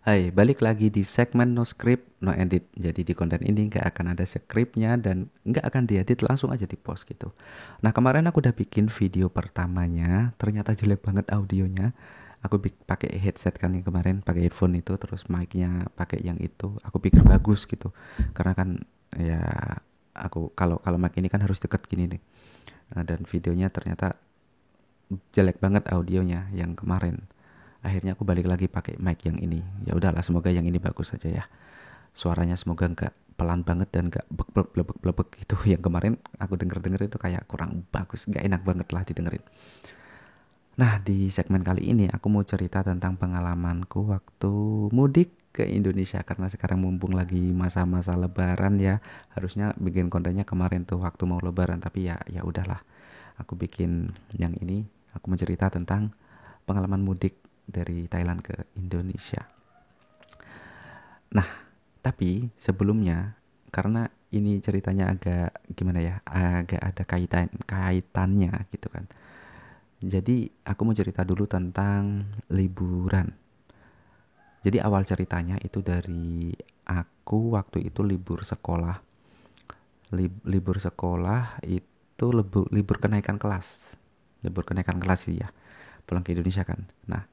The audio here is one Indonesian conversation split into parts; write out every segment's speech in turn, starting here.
Hai, balik lagi di segmen no script, no edit. Jadi di konten ini nggak akan ada scriptnya dan nggak akan diedit, langsung aja di post gitu. Nah kemarin aku udah bikin video pertamanya, ternyata jelek banget audionya. Aku pakai headset kan yang kemarin, pakai earphone itu, terus mic-nya pakai yang itu. Aku pikir bagus gitu, karena kan ya aku kalau kalau mic ini kan harus deket gini nih. Dan videonya ternyata jelek banget audionya yang kemarin. Akhirnya aku balik lagi pakai mic yang ini. Ya udahlah, semoga yang ini bagus saja ya. Suaranya semoga nggak pelan banget dan nggak blebek blebek blebek gitu. Yang kemarin aku denger denger itu kayak kurang bagus, nggak enak banget lah didengerin. Nah, di segmen kali ini aku mau cerita tentang pengalamanku waktu mudik ke Indonesia, karena sekarang mumpung lagi masa-masa Lebaran ya. Harusnya bikin kontennya kemarin tuh waktu mau Lebaran, tapi ya udahlah. Aku bikin yang ini. Aku mau cerita tentang pengalaman mudik dari Thailand ke Indonesia. Nah, tapi sebelumnya, karena ini ceritanya agak gimana ya, agak ada kaitannya gitu kan. Jadi aku mau cerita dulu tentang liburan. Jadi awal ceritanya itu dari aku waktu itu libur sekolah. Libur sekolah itu libur kenaikan kelas. Libur kenaikan kelas sih ya. Pulang ke Indonesia kan. Nah,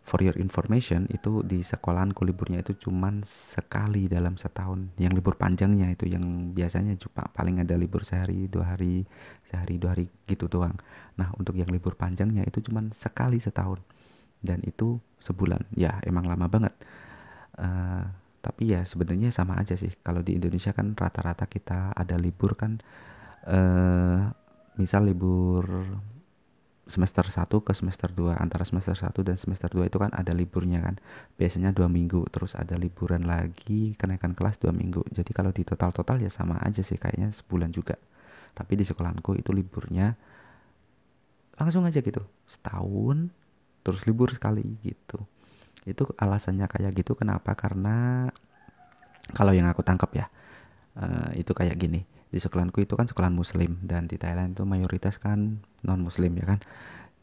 for your information, itu di sekolahanku liburnya itu cuman sekali dalam setahun. Yang libur panjangnya itu yang biasanya cuma paling ada libur sehari dua hari gitu doang. Nah, untuk yang libur panjangnya itu cuman sekali setahun. Dan itu sebulan. Ya, emang lama banget. Eh, tapi ya sebenarnya sama aja sih. Kalau di Indonesia kan rata-rata kita ada libur kan, eh misal libur semester satu ke semester 2, antara semester satu dan semester 2 itu kan ada liburnya kan, biasanya 2 minggu, terus ada liburan lagi kenaikan kelas 2 minggu. Jadi kalau di total-total ya sama aja sih, kayaknya sebulan juga. Tapi di sekolahanku itu liburnya langsung aja gitu, setahun, terus libur sekali gitu. Itu alasannya kayak gitu kenapa, karena kalau yang aku tangkap ya, itu kayak gini. Di sekolahanku itu kan sekolahan muslim, dan di Thailand itu mayoritas kan non muslim ya kan.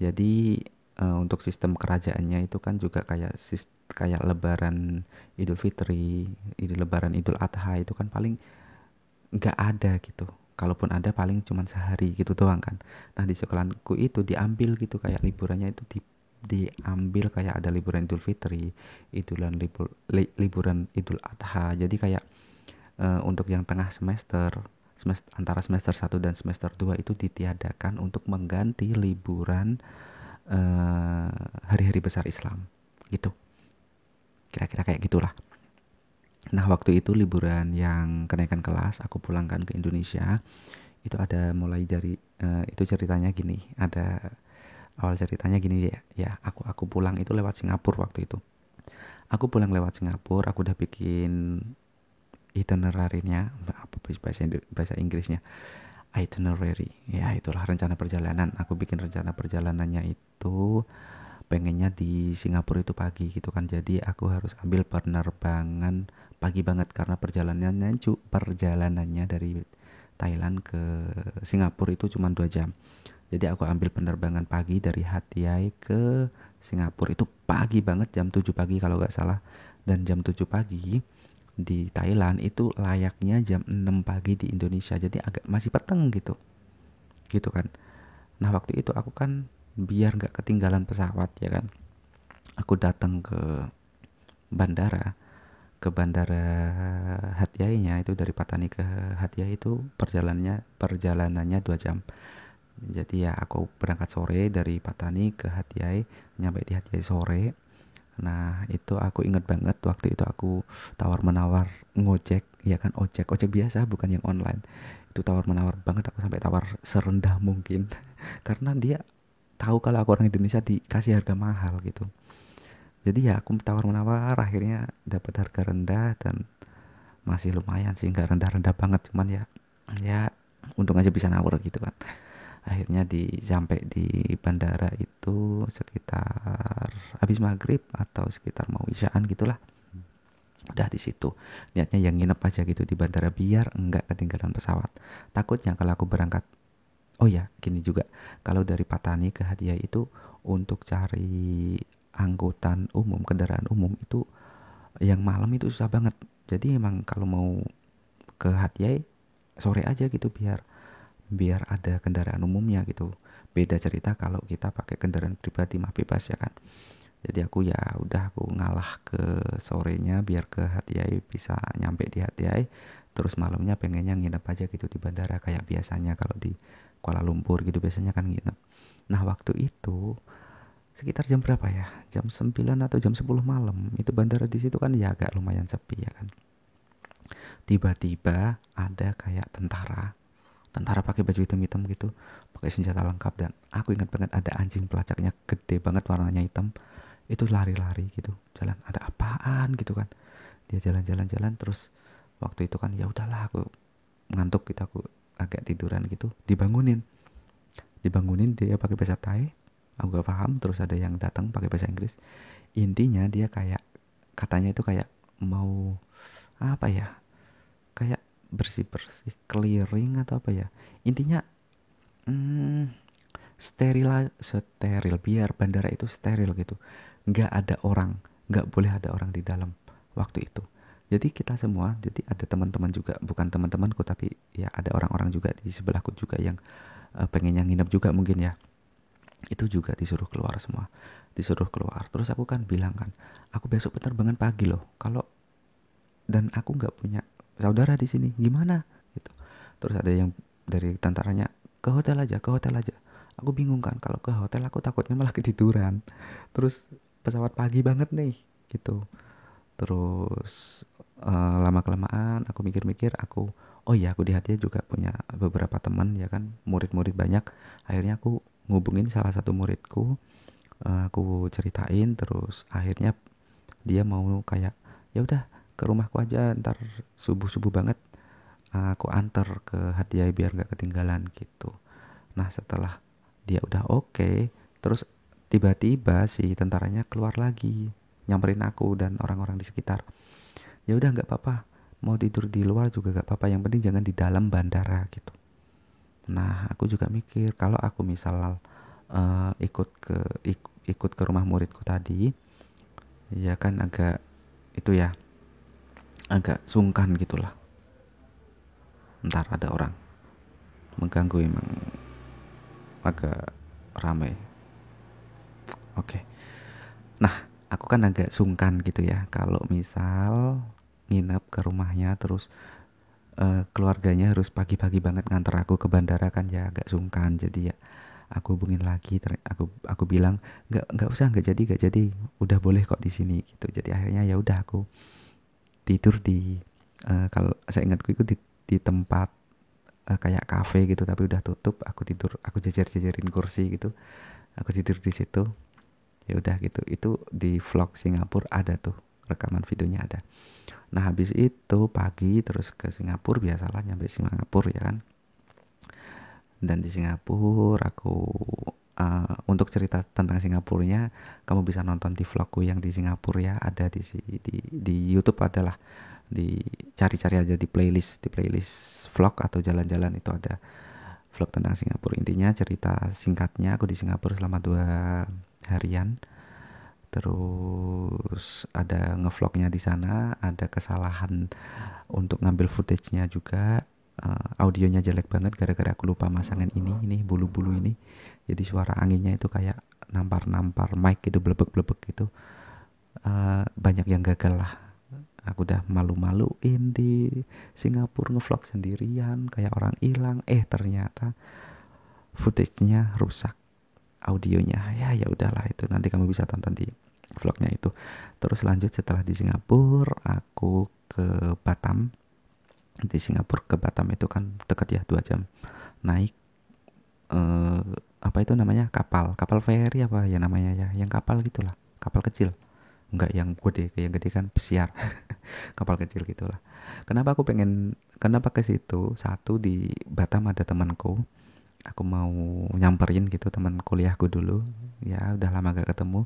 Jadi untuk sistem kerajaannya itu kan juga kayak Lebaran Idul Fitri, Lebaran Idul Adha itu kan paling nggak ada gitu. Kalaupun ada paling cuma sehari gitu doang kan. Nah di sekolahku itu diambil gitu, kayak liburannya itu diambil kayak ada liburan Idul Fitri, liburan Idul Adha. Jadi kayak untuk yang tengah antara semester satu dan semester 2 itu ditiadakan untuk mengganti liburan eh, hari-hari besar Islam gitu, kira-kira kayak gitulah. Nah waktu itu liburan yang kenaikan kelas aku pulangkan ke Indonesia, itu ada mulai dari itu ceritanya gini, ada awal ceritanya gini ya. Ya, aku pulang itu lewat Singapura waktu itu. Aku pulang lewat Singapura, aku udah bikin itinerary-nya, apa bahasa Inggrisnya, itinerary ya, itulah rencana perjalanan. Aku bikin rencana perjalanannya itu pengennya di Singapura itu pagi gitu kan, jadi aku harus ambil penerbangan pagi banget, karena perjalanannya dari Thailand ke Singapura itu cuma 2 jam. Jadi aku ambil penerbangan pagi dari Hat Yai ke Singapura itu pagi banget, jam 7 pagi kalau nggak salah. Dan jam 7 pagi di Thailand itu layaknya jam 6 pagi di Indonesia, jadi agak masih peteng gitu gitu kan. Nah waktu itu aku kan biar nggak ketinggalan pesawat ya kan, aku datang bandara ke bandara Hat Yai-nya itu, dari Patani ke Hat Yai itu perjalanannya 2 jam. Jadi ya aku berangkat sore dari Patani ke Hat Yai, nyampe di Hat Yai sore. Nah itu aku inget banget waktu itu aku tawar menawar ngojek, ya kan, ojek biasa bukan yang online. Itu tawar menawar banget, aku sampai tawar serendah mungkin karena dia tahu kalau aku orang Indonesia dikasih harga mahal gitu. Jadi ya aku tawar menawar, akhirnya dapat harga rendah, dan masih lumayan sih, nggak rendah-rendah banget, cuman ya untung aja bisa nawar gitu kan. Akhirnya sampai di bandara itu sekitar habis maghrib atau sekitar mau isyaan gitulah. Udah di situ niatnya yang nginep aja gitu di bandara biar enggak ketinggalan pesawat. Takutnya kalau aku berangkat, oh ya gini juga, kalau dari Patani ke Hadiah itu untuk cari angkutan umum, kendaraan umum itu Yang malam itu susah banget. Jadi emang kalau mau ke Hatyai sore aja gitu, biar biar ada kendaraan umumnya gitu. Beda cerita kalau kita pakai kendaraan pribadi mah bebas ya kan. Jadi aku ya udah, aku ngalah ke sorenya biar ke Hatyai bisa nyampe di Hatyai. Terus malamnya pengennya nginep aja gitu di bandara kayak biasanya kalau di Kuala Lumpur gitu biasanya kan nginep. Nah waktu itu sekitar jam berapa ya? Jam 9 atau jam 10 malam. Itu bandara di situ kan ya agak lumayan sepi ya kan. Tiba-tiba ada kayak tentara. Tentara pakai baju hitam-hitam gitu, pakai senjata lengkap, dan aku ingat banget ada anjing pelacaknya gede banget warnanya hitam. Itu lari-lari gitu. Jalan, ada apaan gitu kan. Dia jalan-jalan-jalan terus waktu itu kan ya udahlah, aku ngantuk gitu, aku agak tiduran gitu, dibangunin. Dibangunin dia pakai bahasa Thai. Aku gak paham, terus ada yang datang pakai bahasa Inggris. Intinya dia kayak, katanya itu kayak mau apa ya, kayak bersih-bersih clearing atau apa ya, intinya hmm, steril biar bandara itu steril gitu, nggak ada orang, nggak boleh ada orang di dalam waktu itu. Jadi kita semua, jadi ada teman-teman juga, bukan teman-temanku tapi ya ada orang-orang juga di sebelahku juga yang pengennya nginep juga mungkin ya, itu juga disuruh keluar semua, disuruh keluar. Terus aku kan bilang kan, aku besok penerbangan pagi loh, kalau dan aku nggak punya saudara di sini, gimana gitu. Terus ada yang dari tentaranya, ke hotel aja, ke hotel aja. Aku bingung kan, kalau ke hotel aku takutnya malah ketiduran. Terus pesawat pagi banget nih gitu. Terus lama kelamaan aku mikir-mikir, aku oh iya, aku di hati juga punya beberapa teman ya kan, murid-murid banyak. Akhirnya aku ngubungin salah satu muridku, aku ceritain, terus akhirnya dia mau kayak ya udah ke rumahku aja, ntar subuh subuh banget aku antar ke Hadiah biar nggak ketinggalan gitu. Nah setelah dia udah oke, terus tiba-tiba si tentaranya keluar lagi nyamperin aku dan orang-orang di sekitar. Ya udah nggak apa-apa, mau tidur di luar juga nggak apa-apa, yang penting jangan di dalam bandara gitu. Nah aku juga mikir kalau aku misal ikut ke rumah muridku tadi, ya kan agak itu ya, agak sungkan gitulah, ntar ada orang mengganggu, emang agak ramai. Oke. Nah, aku kan agak sungkan gitu ya kalau misal nginep ke rumahnya terus keluarganya harus pagi-pagi banget nganter aku ke bandara, kan ya agak sungkan. Jadi ya aku hubungin lagi, aku bilang nggak usah, nggak jadi, udah boleh kok di sini gitu. Jadi akhirnya ya udah aku tidur di kalau saya ingatku itu di tempat kayak kafe gitu tapi udah tutup. Aku tidur, aku jajar-jajarin kursi gitu, aku tidur di situ. Ya udah gitu, itu di vlog Singapura ada tuh, rekaman videonya ada. Nah habis itu pagi terus ke Singapura, biasalah nyampe Singapura ya kan. Dan di Singapura aku untuk cerita tentang Singapurnya kamu bisa nonton di vlogku yang di Singapura ya, ada di YouTube adalah, dicari-cari aja di playlist vlog atau jalan-jalan, itu ada vlog tentang Singapura. Intinya cerita singkatnya, aku di Singapura selama 2 harian. Terus ada ngevlognya di sana, ada kesalahan untuk ngambil footage-nya juga. Audionya jelek banget gara-gara aku lupa masangin ini bulu-bulu ini. Jadi suara anginnya itu kayak nampar-nampar mic gitu, blebek-blebek gitu. Banyak yang gagal lah. Aku udah malu-maluin di Singapura ngevlog sendirian kayak orang hilang. Ternyata footage-nya rusak, audionya. Ya udahlah, itu nanti kamu bisa tonton di vlognya itu. Terus lanjut, setelah di Singapura aku ke Batam. Di Singapura ke Batam itu kan dekat ya, 2 jam naik eh, apa itu namanya, kapal feri apa ya namanya ya, yang kapal gitulah, kapal kecil, enggak yang gede, kayak yang gede kan pesiar. Kapal kecil gitulah. Kenapa ke situ? Satu, di Batam ada temanku, aku mau nyamperin gitu, teman kuliahku dulu, ya udah lama gak ketemu,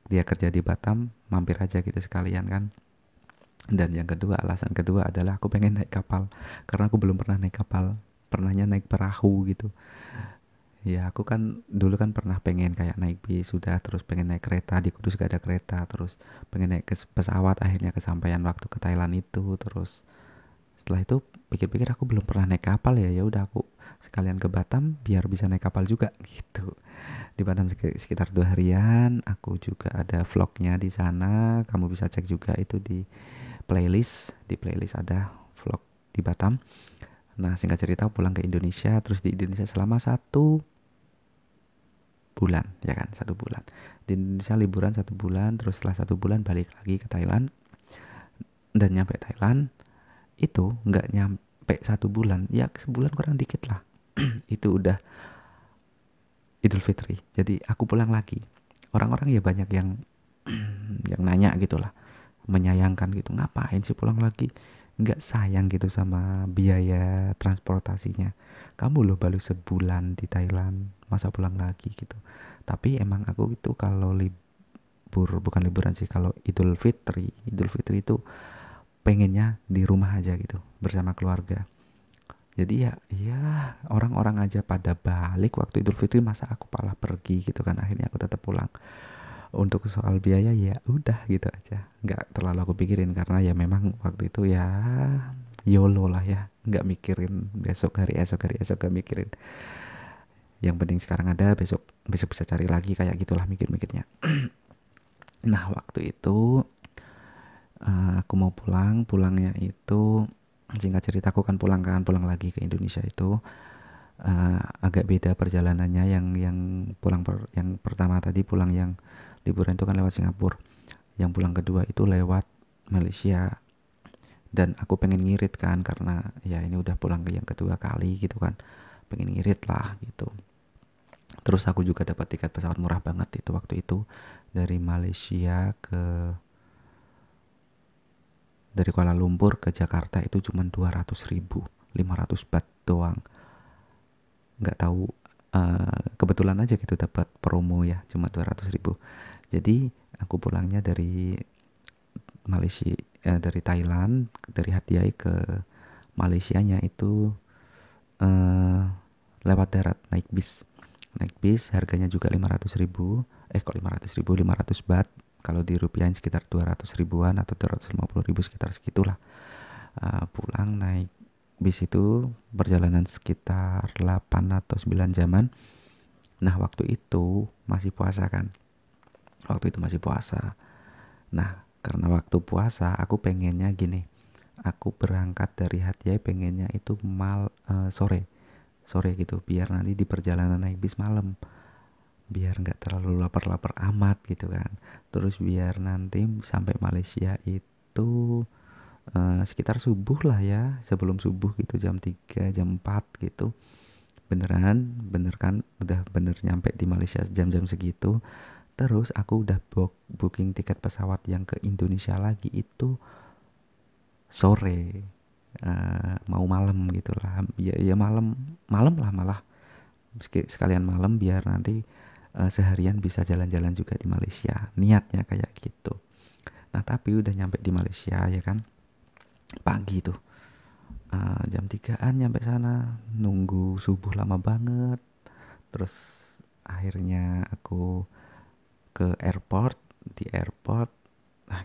dia kerja di Batam, mampir aja gitu sekalian kan. Dan yang kedua, alasan kedua adalah aku pengen naik kapal, karena aku belum pernah naik kapal, pernahnya naik perahu gitu. Ya aku kan dulu kan pernah pengen kayak naik bis sudah, terus pengen naik kereta di Kudus gak ada kereta, terus pengen naik ke pesawat, akhirnya kesampaian waktu ke Thailand itu. Terus setelah itu pikir-pikir aku belum pernah naik kapal, ya ya udah aku sekalian ke Batam biar bisa naik kapal juga gitu. Di Batam sekitar 2 harian, aku juga ada vlognya di sana, kamu bisa cek juga itu di playlist ada vlog di Batam. Nah, singkat cerita pulang ke Indonesia, terus di Indonesia selama 1 bulan, ya kan, 1 bulan. Di Indonesia liburan 1 bulan, terus setelah 1 bulan balik lagi ke Thailand. Dan nyampe Thailand, itu nggak nyampe 1 bulan, ya sebulan kurang dikit lah. Itu udah Idul Fitri. Jadi aku pulang lagi. Orang-orang ya banyak yang nanya gitu lah, menyayangkan gitu. Ngapain sih pulang lagi? Nggak sayang gitu sama biaya transportasinya. Kamu loh baru sebulan di Thailand, masa pulang lagi gitu. Tapi emang aku itu kalau libur, bukan liburan sih, kalau Idul Fitri itu pengennya di rumah aja gitu, bersama keluarga. Jadi ya, ya orang-orang aja pada balik waktu Idul Fitri, masa aku malah pergi gitu kan. Akhirnya aku tetap pulang. Untuk soal biaya ya udah gitu aja, nggak terlalu aku pikirin karena ya memang waktu itu ya YOLO lah ya, nggak mikirin besok hari esok gak mikirin. Yang penting sekarang ada, besok besok bisa cari lagi, kayak gitulah mikir-mikirnya. Nah waktu itu aku mau pulangnya itu, singkat cerita aku kan pulang lagi ke Indonesia itu. Agak beda perjalanannya, yang pertama tadi pulang yang liburan itu kan lewat Singapura, yang pulang kedua itu lewat Malaysia. Dan aku pengen ngirit kan, karena ya ini udah pulang ke yang kedua kali gitu kan, pengen ngirit lah gitu. Terus aku juga dapat tiket pesawat murah banget itu waktu itu, dari Malaysia dari Kuala Lumpur ke Jakarta itu cuma 200 ribu, 500 baht doang. Nggak tahu, kebetulan aja gitu dapat promo ya, cuma 200 ribu. Jadi aku pulangnya dari Malaysia, dari Thailand, dari Hat Yai ke Malaysianya itu eh, lewat darat, naik bis harganya juga 500 ribu. Kok 500 ribu, 500 baht, kalau di rupiah sekitar 200 ribuan atau 250 ribu, sekitar segitulah. Pulang naik bis itu perjalanan sekitar 8 atau 9 jaman. Nah waktu itu masih puasa kan, waktu itu masih puasa. Nah karena waktu puasa aku pengennya gini, aku berangkat dari Hat Yai pengennya itu sore sore gitu, biar nanti di perjalanan naik bis malam, biar nggak terlalu lapar-lapar amat gitu kan. Terus biar nanti sampai Malaysia itu sekitar subuh lah ya, sebelum subuh gitu, jam 3 jam 4 gitu. Bener kan, udah bener nyampe di Malaysia jam-jam segitu. Terus aku udah booking tiket pesawat yang ke Indonesia lagi itu sore, mau malam gitu lah ya, ya malam malam lah malah, sekalian malam biar nanti seharian bisa jalan-jalan juga di Malaysia, niatnya kayak gitu. Nah tapi udah nyampe di Malaysia ya kan, pagi tuh, jam 3-an nyampe sana, nunggu subuh lama banget. Terus akhirnya aku ke airport, di airport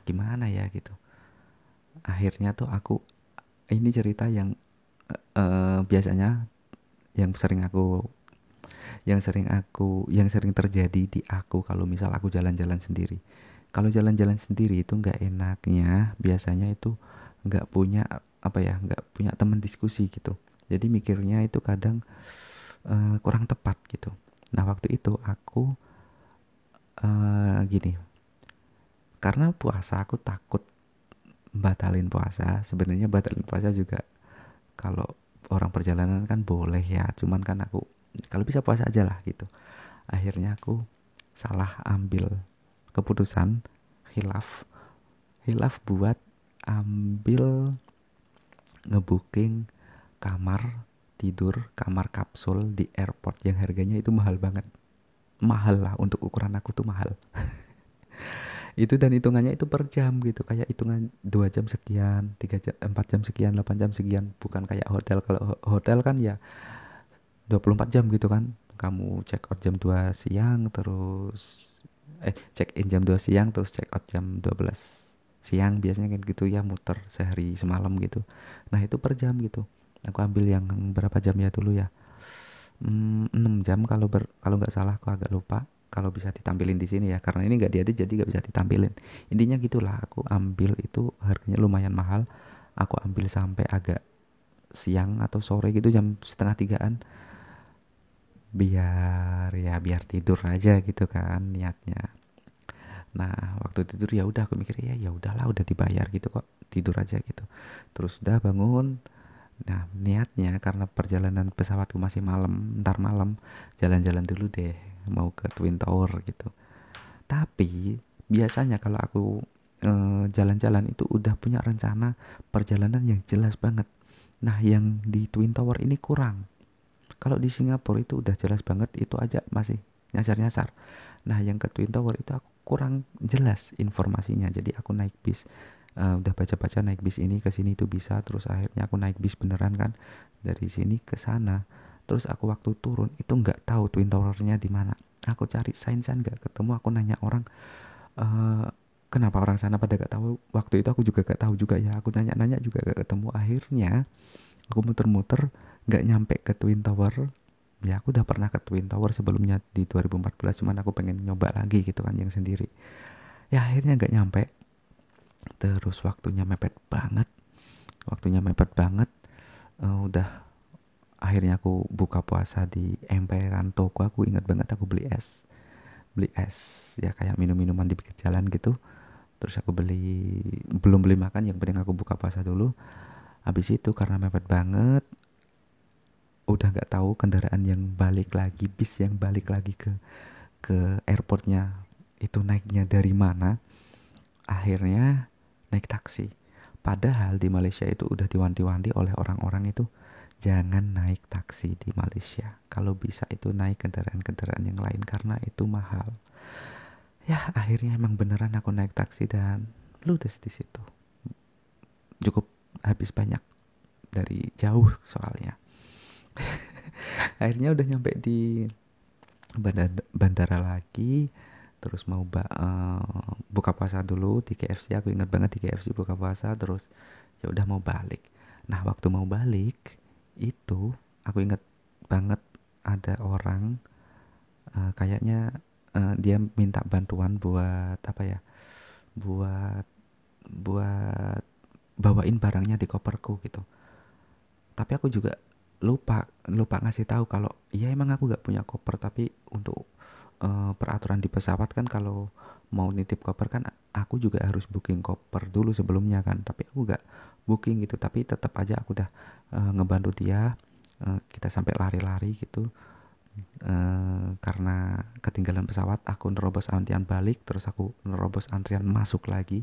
gimana ya gitu. Akhirnya tuh aku, ini cerita biasanya yang sering aku yang sering terjadi di aku kalau misal aku jalan-jalan sendiri. Kalau jalan-jalan sendiri itu nggak enaknya biasanya itu nggak punya, apa ya, nggak punya teman diskusi gitu. Jadi mikirnya itu kadang kurang tepat gitu. Nah waktu itu aku gini, karena puasa aku takut batalin puasa. Sebenarnya batalin puasa juga kalau orang perjalanan kan boleh ya, cuman kan aku kalau bisa puasa aja lah gitu. Akhirnya aku salah ambil keputusan, hilaf hilaf buat ambil ngebooking kamar tidur, kamar kapsul di airport yang harganya itu mahal banget. Mahal lah, untuk ukuran aku tuh mahal. Itu dan hitungannya itu per jam gitu, kayak hitungan 2 jam sekian, 3 jam, 4 jam sekian, 8 jam sekian, bukan kayak hotel. Kalau hotel kan ya 24 jam gitu kan, kamu check out jam 2 siang terus check in jam 2 siang terus check out jam 12 siang biasanya kan gitu ya, muter sehari semalam gitu. Nah itu per jam gitu. Aku ambil yang berapa jam ya dulu ya, 6 jam kalau nggak salah, aku agak lupa. Kalau bisa ditampilin di sini ya, karena ini nggak diedit jadi nggak bisa ditampilin. Intinya gitulah, aku ambil itu harganya lumayan mahal. Aku ambil sampai agak siang atau sore gitu, jam setengah tigaan, biar tidur aja gitu kan niatnya. Nah waktu tidur ya udah aku mikir ya udahlah, udah dibayar gitu kok, tidur aja gitu. Terus udah bangun. Nah, niatnya karena perjalanan pesawatku masih malam, ntar malam jalan-jalan dulu deh, mau ke Twin Tower gitu. Tapi biasanya kalau aku jalan-jalan itu udah punya rencana perjalanan yang jelas banget. Nah, yang di Twin Tower ini kurang. Kalau di Singapura itu udah jelas banget, itu aja masih nyasar-nyasar. Nah, yang ke Twin Tower itu aku kurang jelas informasinya. Jadi aku naik bis, udah baca-baca naik bis ini ke sini itu bisa, terus akhirnya aku naik bis beneran kan dari sini ke sana. Terus aku waktu turun itu nggak tahu Twin Towernya di mana. Aku cari sign-sign nggak ketemu. Aku nanya orang, eh kenapa orang sana pada gak tahu. Waktu itu aku juga gak tahu juga ya. Aku nanya-nanya juga gak ketemu. Akhirnya aku muter-muter nggak nyampe ke Twin Tower. Ya aku udah pernah ke Twin Tower sebelumnya di 2014, cuman aku pengen nyoba lagi gitu kan yang sendiri. Ya akhirnya nggak nyampe. Terus waktunya mepet banget. Udah akhirnya aku buka puasa di emperan toko. Aku ingat banget aku beli es ya, kayak minum-minuman di pinggir jalan gitu. Terus aku belum beli makan, yang penting aku buka puasa dulu. Habis itu karena mepet banget, udah nggak tahu kendaraan yang balik lagi, bis yang balik lagi ke airportnya itu naiknya dari mana. Akhirnya naik taksi. Padahal di Malaysia itu udah diwanti-wanti oleh orang-orang itu, jangan naik taksi di Malaysia. Kalau bisa itu naik kendaraan-kendaraan yang lain karena itu mahal. Ya akhirnya emang beneran aku naik taksi dan ludes di situ. Cukup habis banyak dari jauh soalnya. Akhirnya udah nyampe di bandara lagi, terus mau buka puasa dulu di KFC. Aku ingat banget di KFC buka puasa, terus ya udah mau balik. Nah waktu mau balik itu aku ingat banget ada orang, kayaknya dia minta bantuan buat apa ya, buat buat bawain barangnya di koperku gitu. Tapi aku juga lupa lupa ngasih tahu kalau iya emang aku gak punya koper. Tapi untuk peraturan di pesawat kan, kalau mau nitip koper kan aku juga harus booking koper dulu sebelumnya kan. Tapi aku gak booking gitu, tapi tetap aja aku udah ngebantu dia. Kita sampai lari-lari gitu. Karena ketinggalan pesawat, aku nerobos antrian balik, terus aku nerobos antrian masuk lagi.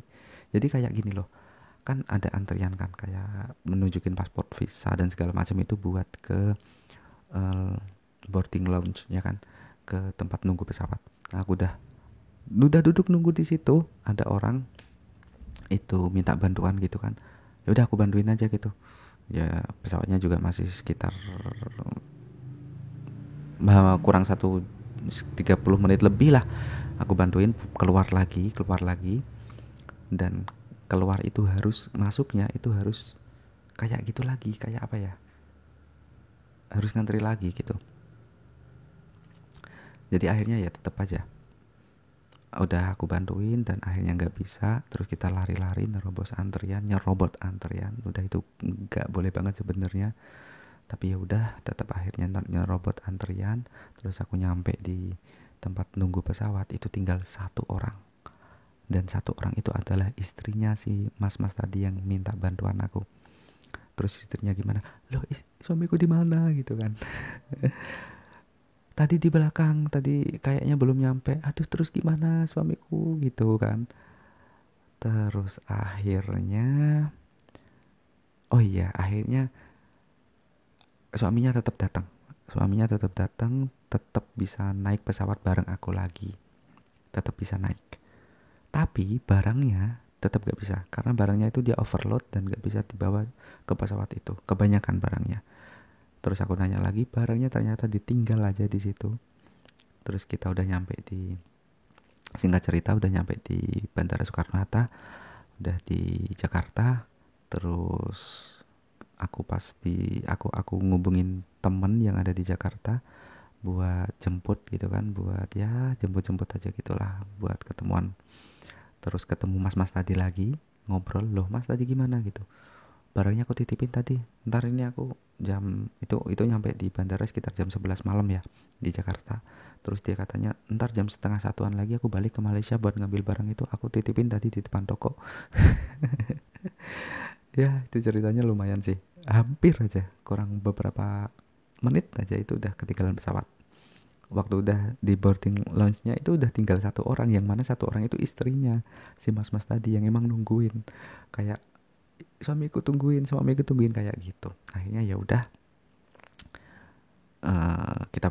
Jadi kayak gini loh, kan ada antrian kan kayak menunjukin paspor, visa dan segala macam itu buat ke uh, boarding lounge ya kan, ke tempat nunggu pesawat. Nah, aku udah duduk nunggu di situ, ada orang itu minta bantuan gitu kan. Ya udah aku bantuin aja gitu. Ya pesawatnya juga masih sekitar kurang 30 menit lebih lah. Aku bantuin keluar lagi, dan keluar itu harus, masuknya itu harus kayak gitu lagi, kayak apa ya, harus ngantri lagi gitu. Jadi akhirnya ya tetap aja udah aku bantuin dan akhirnya nggak bisa. Terus kita lari-lari nyerobot antrian. Udah itu nggak boleh banget sebenarnya, tapi ya udah tetap akhirnya nyerobot antrian. Terus aku nyampe di tempat nunggu pesawat itu tinggal satu orang, dan satu orang itu adalah istrinya si mas-mas tadi yang minta bantuan aku. Terus istrinya gimana, loh suamiku di mana gitu kan. Tadi di belakang, tadi kayaknya belum nyampe. Aduh terus gimana suamiku gitu kan. Terus akhirnya, oh iya akhirnya suaminya tetap datang. Tetap bisa naik pesawat bareng aku lagi. Tetap bisa naik. Tapi barangnya tetap gak bisa, karena barangnya itu dia overload dan gak bisa dibawa ke pesawat itu. Kebanyakan barangnya. Terus aku nanya lagi, barangnya ternyata ditinggal aja di situ. Terus kita udah nyampe di, singkat cerita udah nyampe di Bandara Soekarno-Hatta, udah di Jakarta. Terus aku ngubungin temen yang ada di Jakarta buat jemput gitu kan, buat ya jemput-jemput aja gitulah, buat ketemuan. Terus ketemu mas-mas tadi lagi, ngobrol, loh mas tadi gimana gitu, barangnya aku titipin tadi, ntar ini aku jam itu nyampe di bandara sekitar jam 11 malam ya di Jakarta. Terus dia katanya ntar jam setengah satuan lagi aku balik ke Malaysia buat ngambil barang itu, aku titipin tadi di depan toko. Ya itu ceritanya lumayan sih, hampir aja kurang beberapa menit aja itu udah ketinggalan pesawat. Waktu udah di boarding lounge-nya itu udah tinggal satu orang, yang mana satu orang itu istrinya si mas-mas tadi yang emang nungguin, kayak suamiku tungguin kayak gitu. Akhirnya ya udah, kita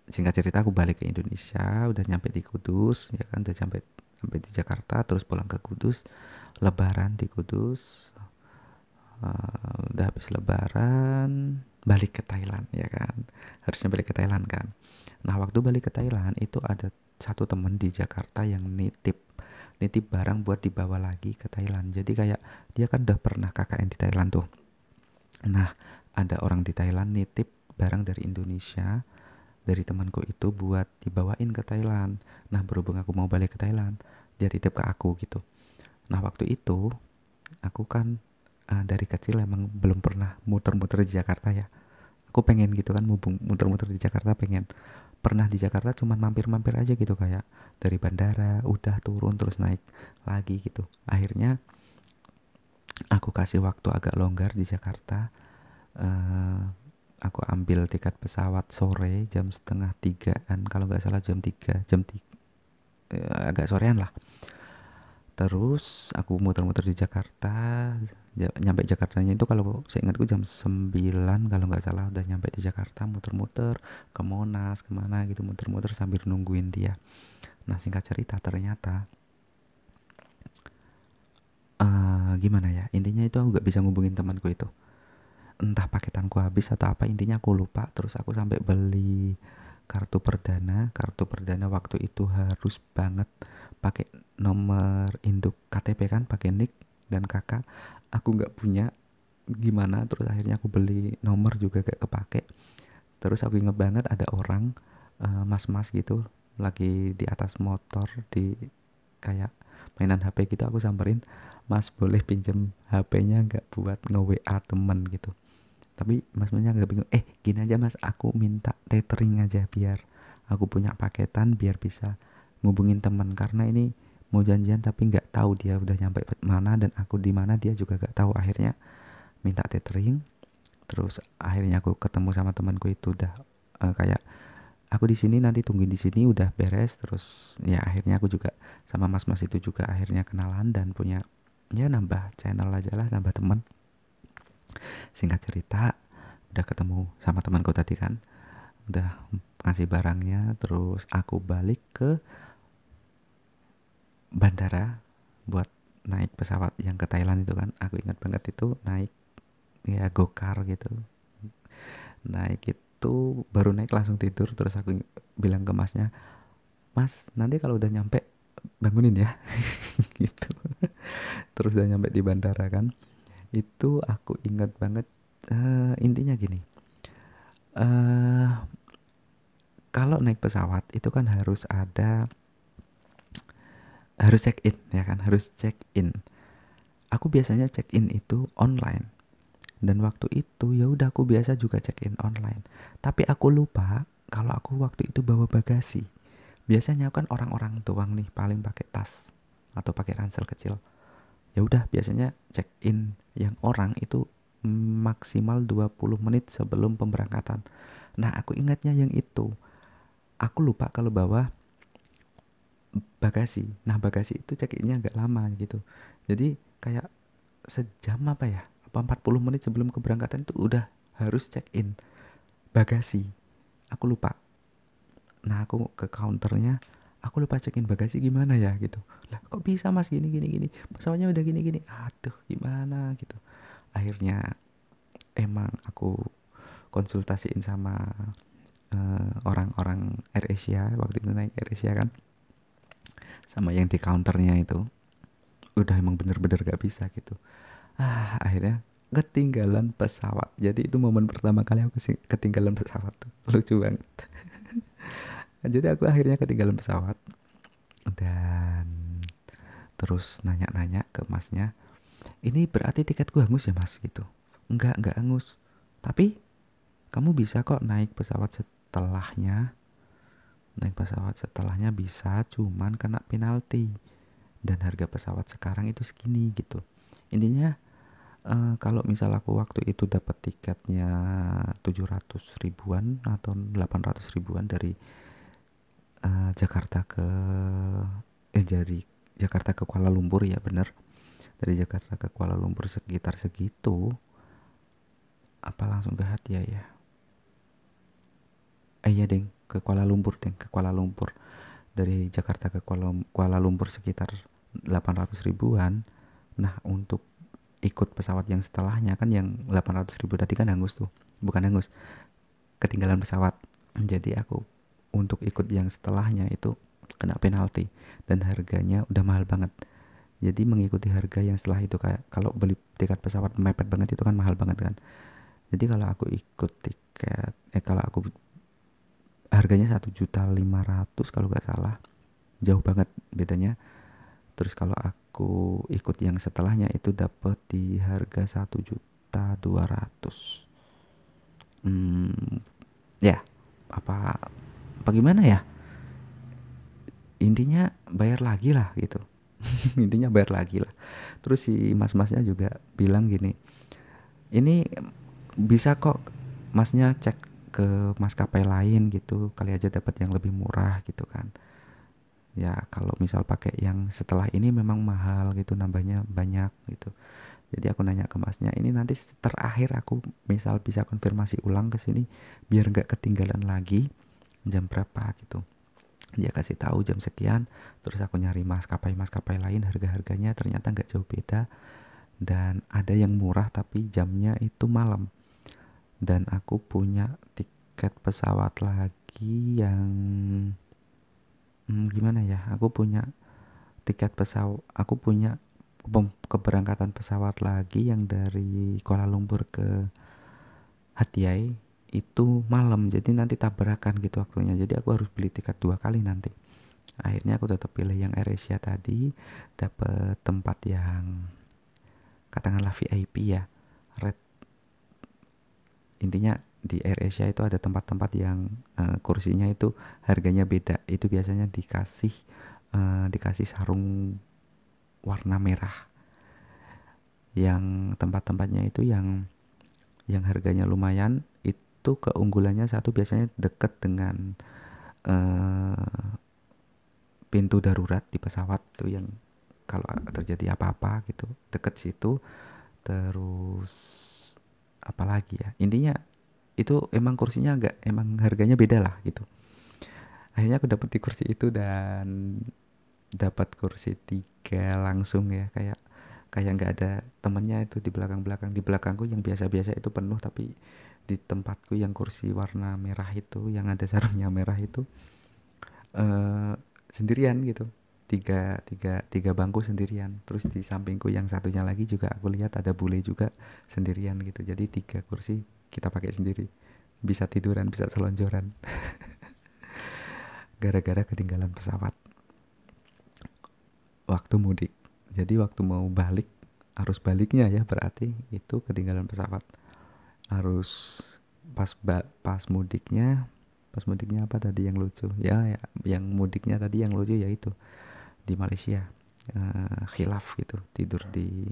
singkat cerita aku balik ke Indonesia, udah nyampe di Kudus ya kan, udah sampai sampai di Jakarta, terus pulang ke Kudus, lebaran di Kudus. Udah habis lebaran balik ke Thailand ya kan, harusnya balik ke Thailand kan. Nah waktu balik ke Thailand itu ada satu temen di Jakarta yang nitip nitip barang buat dibawa lagi ke Thailand. Jadi kayak dia kan udah pernah KKN di Thailand tuh. Nah ada orang di Thailand nitip barang dari Indonesia, dari temanku itu buat dibawain ke Thailand. Nah berhubung aku mau balik ke Thailand, dia titip ke aku gitu. Nah waktu itu aku kan, dari kecil emang belum pernah muter-muter di Jakarta ya. Aku pengen gitu kan, muter-muter di Jakarta pengen. Pernah di Jakarta cuman mampir-mampir aja gitu, kayak dari bandara udah turun terus naik lagi gitu. Akhirnya aku kasih waktu agak longgar di Jakarta. eh aku ambil tiket pesawat sore jam setengah tigaan, kalau nggak salah jam tiga, agak sorean lah. Terus aku muter-muter di Jakarta, nyampe Jakartanya itu kalau seingatku jam 9 kalau nggak salah, udah nyampe di Jakarta, muter-muter ke Monas kemana gitu, muter-muter sambil nungguin dia. Nah singkat cerita ternyata, gimana ya, intinya itu aku nggak bisa ngubungin temanku itu, entah paketanku habis atau apa, intinya aku lupa. Terus aku sampai beli kartu perdana waktu itu harus banget pakai nomor induk KTP kan, pakai NIK dan kakak, aku nggak punya. Gimana terus akhirnya aku beli nomor juga gak kepake. Terus aku inget banget ada orang, mas-mas gitu lagi di atas motor, di kayak mainan HP gitu. Aku samperin, mas boleh pinjem HP-nya nggak buat nge-WA temen gitu. Tapi mas-masnya agak bingung, gini aja mas, aku minta tethering aja biar aku punya paketan, biar bisa ngubungin temen, karena ini mau janjian tapi nggak tahu dia udah nyampe mana dan aku di mana, dia juga nggak tahu. Akhirnya minta tethering. Terus akhirnya aku ketemu sama temanku itu, udah kayak aku di sini nanti tungguin di sini, udah beres. Terus ya akhirnya aku juga sama mas-mas itu juga akhirnya kenalan dan punya, ya nambah channel aja lah, nambah teman. Singkat cerita udah ketemu sama temanku tadi kan, udah ngasih barangnya, terus aku balik ke bandara buat naik pesawat yang ke Thailand itu kan. Aku ingat banget itu naik ya gokar gitu. Naik itu baru naik langsung tidur. Terus aku bilang ke masnya, mas nanti kalau udah nyampe bangunin ya. Gitu. Terus udah nyampe di bandara kan, itu aku ingat banget, intinya gini, eh kalau naik pesawat itu kan harus check in ya kan, harus check in. Aku biasanya check in itu online, dan waktu itu ya udah aku biasa juga check in online. Tapi aku lupa kalau aku waktu itu bawa bagasi. Biasanya kan orang-orang doang nih paling pakai tas atau pakai ransel kecil. Ya udah biasanya check in yang orang itu maksimal 20 menit sebelum pemberangkatan. Nah, aku ingatnya yang itu. Aku lupa kalau bawa bagasi. Nah, bagasi itu check innya agak lama gitu. Jadi kayak sejam apa ya? Apa 40 menit sebelum keberangkatan itu udah harus check in bagasi. Aku lupa. Nah, aku ke counternya, aku lupa check in bagasi gimana ya gitu. Lah, kok bisa mas gini gini gini? Pesawatnya udah gini gini. Aduh, gimana gitu. Akhirnya emang aku konsultasiin sama orang-orang AirAsia. Waktu itu naik AirAsia kan, sama yang di counternya itu udah emang bener-bener gak bisa gitu. Akhirnya ketinggalan pesawat. Jadi itu momen pertama kali aku ketinggalan pesawat tuh, lucu banget. Jadi aku akhirnya ketinggalan pesawat dan terus nanya-nanya ke masnya, ini berarti tiketku hangus ya mas gitu. Enggak hangus, tapi kamu bisa kok naik pesawat setelahnya. Naik pesawat setelahnya bisa, cuman kena penalti. Dan harga pesawat sekarang itu segini gitu. Intinya kalau misal aku waktu itu dapat tiketnya 700 ribuan atau 800 ribuan dari Jakarta ke dari Jakarta ke Kuala Lumpur, ya bener, dari Jakarta ke Kuala Lumpur sekitar segitu. Apa langsung ke Hatia ya? Iya deng, ke Kuala Lumpur deng, ke Kuala Lumpur. Dari Jakarta ke Kuala Lumpur sekitar 800 ribuan. Nah, untuk ikut pesawat yang setelahnya kan, yang 800 ribu tadi kan hangus tuh. Bukan hangus, ketinggalan pesawat. Jadi aku untuk ikut yang setelahnya itu kena penalti dan harganya udah mahal banget. Jadi mengikuti harga yang setelah itu, kayak kalau beli tiket pesawat mepet banget itu kan mahal banget kan. Jadi kalau aku ikut tiket kalau aku harganya 1.500.000 kalau nggak salah, jauh banget bedanya. Terus kalau aku ikut yang setelahnya itu dapat di harga 1.200.000. Ya, apa apa gimana ya, intinya bayar lagi lah gitu. Intinya bayar lagi lah. Terus si mas-masnya juga bilang gini, ini bisa kok masnya cek ke maskapai lain gitu, kali aja dapat yang lebih murah gitu kan. Ya kalau misal pakai yang setelah ini memang mahal gitu, nambahnya banyak gitu. Jadi aku nanya ke masnya, ini nanti terakhir aku misal bisa konfirmasi ulang ke sini biar nggak ketinggalan lagi, jam berapa gitu. Dia kasih tahu jam sekian, terus aku nyari maskapai lain, harga-harganya ternyata nggak jauh beda, dan ada yang murah tapi jamnya itu malam. Dan aku punya tiket pesawat lagi yang gimana ya, aku punya keberangkatan pesawat lagi yang dari Kuala Lumpur ke Hatiai itu malam, jadi nanti tabrakan gitu waktunya, jadi aku harus beli tiket dua kali nanti. Akhirnya aku tetap pilih yang AirAsia tadi, dapet tempat yang katakanlah VIP ya, red. Intinya di AirAsia itu ada tempat-tempat yang kursinya itu harganya beda, itu biasanya dikasih sarung warna merah. Yang tempat-tempatnya itu yang harganya lumayan, itu keunggulannya satu, biasanya deket dengan pintu darurat di pesawat tuh, yang kalau terjadi apa-apa gitu deket situ. Terus apalagi ya, intinya itu emang kursinya agak, emang harganya beda lah gitu. Akhirnya aku dapet di kursi itu dan dapat kursi tiga langsung ya, kayak kayak nggak ada temennya itu di belakangku yang biasa-biasa itu penuh, tapi di tempatku yang kursi warna merah itu yang ada sarungnya merah itu eh sendirian gitu, tiga bangku sendirian. Terus di sampingku yang satunya lagi juga aku lihat ada bule juga sendirian gitu, jadi tiga kursi kita pakai sendiri, bisa tiduran, bisa selonjoran. Gara-gara ketinggalan pesawat waktu mudik. Jadi waktu mau balik, arus baliknya ya berarti itu ketinggalan pesawat. Harus pas mudiknya, apa tadi yang lucu ya, yang mudiknya tadi yang lucu yaitu di Malaysia, khilaf gitu, tidur di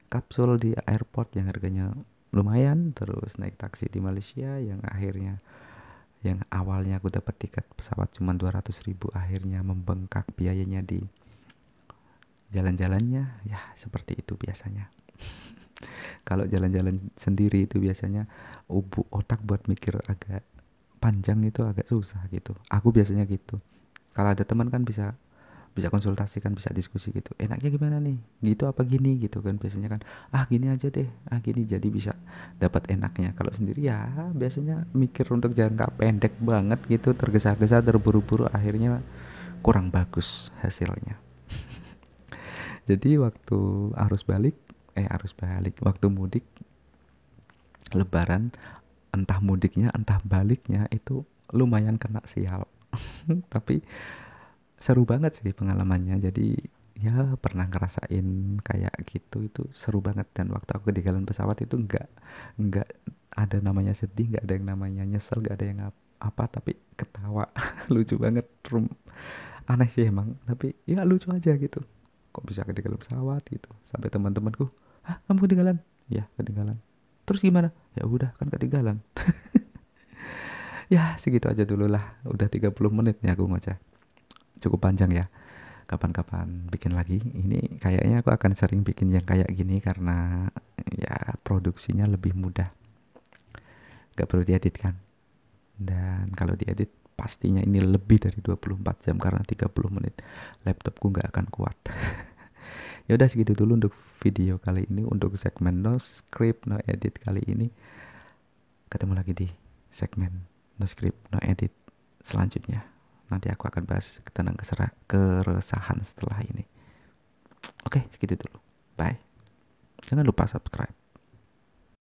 kapsul di airport yang harganya lumayan, terus naik taksi di Malaysia yang akhirnya, yang awalnya aku dapat tiket pesawat cuma 200 ribu, akhirnya membengkak biayanya di jalan-jalannya. Ya seperti itu biasanya. Kalau jalan-jalan sendiri itu biasanya otak buat mikir agak panjang itu agak susah gitu, aku biasanya gitu. Kalau ada teman kan bisa bisa konsultasi kan, bisa diskusi gitu, enaknya gimana nih, gitu apa gini gitu kan, biasanya kan gini aja deh, gini, jadi bisa dapat enaknya. Kalau sendiri ya biasanya mikir untuk jangka pendek banget gitu, tergesa-gesa, terburu-buru, akhirnya kurang bagus hasilnya. Jadi waktu arus balik, waktu mudik lebaran, entah mudiknya entah baliknya itu lumayan kena sial. Tapi seru banget sih pengalamannya. Jadi ya pernah ngerasain kayak gitu, itu seru banget. Dan waktu aku ketinggalan pesawat itu nggak ada namanya sedih, nggak ada yang namanya nyesel, nggak ada yang apa, tapi ketawa. Lucu banget. Aneh sih emang, tapi ya lucu aja gitu. Kok bisa ketinggalan pesawat gitu, sampai teman-temanku, kamu ketinggalan? Ya ketinggalan. Terus gimana? Ya udah kan ketinggalan. Ya segitu aja dulu lah, udah 30 menit nih aku ngoceh, cukup panjang ya. Kapan-kapan bikin lagi. Ini kayaknya aku akan sering bikin yang kayak gini karena ya produksinya lebih mudah. Gak perlu diedit kan. Dan kalau diedit pastinya ini lebih dari 24 jam karena 30 menit. Laptopku gak akan kuat. Ya udah segitu dulu untuk video kali ini, untuk segmen no script no edit kali ini. Ketemu lagi di segmen no script no edit selanjutnya. Nanti aku akan bahas tentang keresahan setelah ini. Oke, segitu dulu. Bye. Jangan lupa subscribe.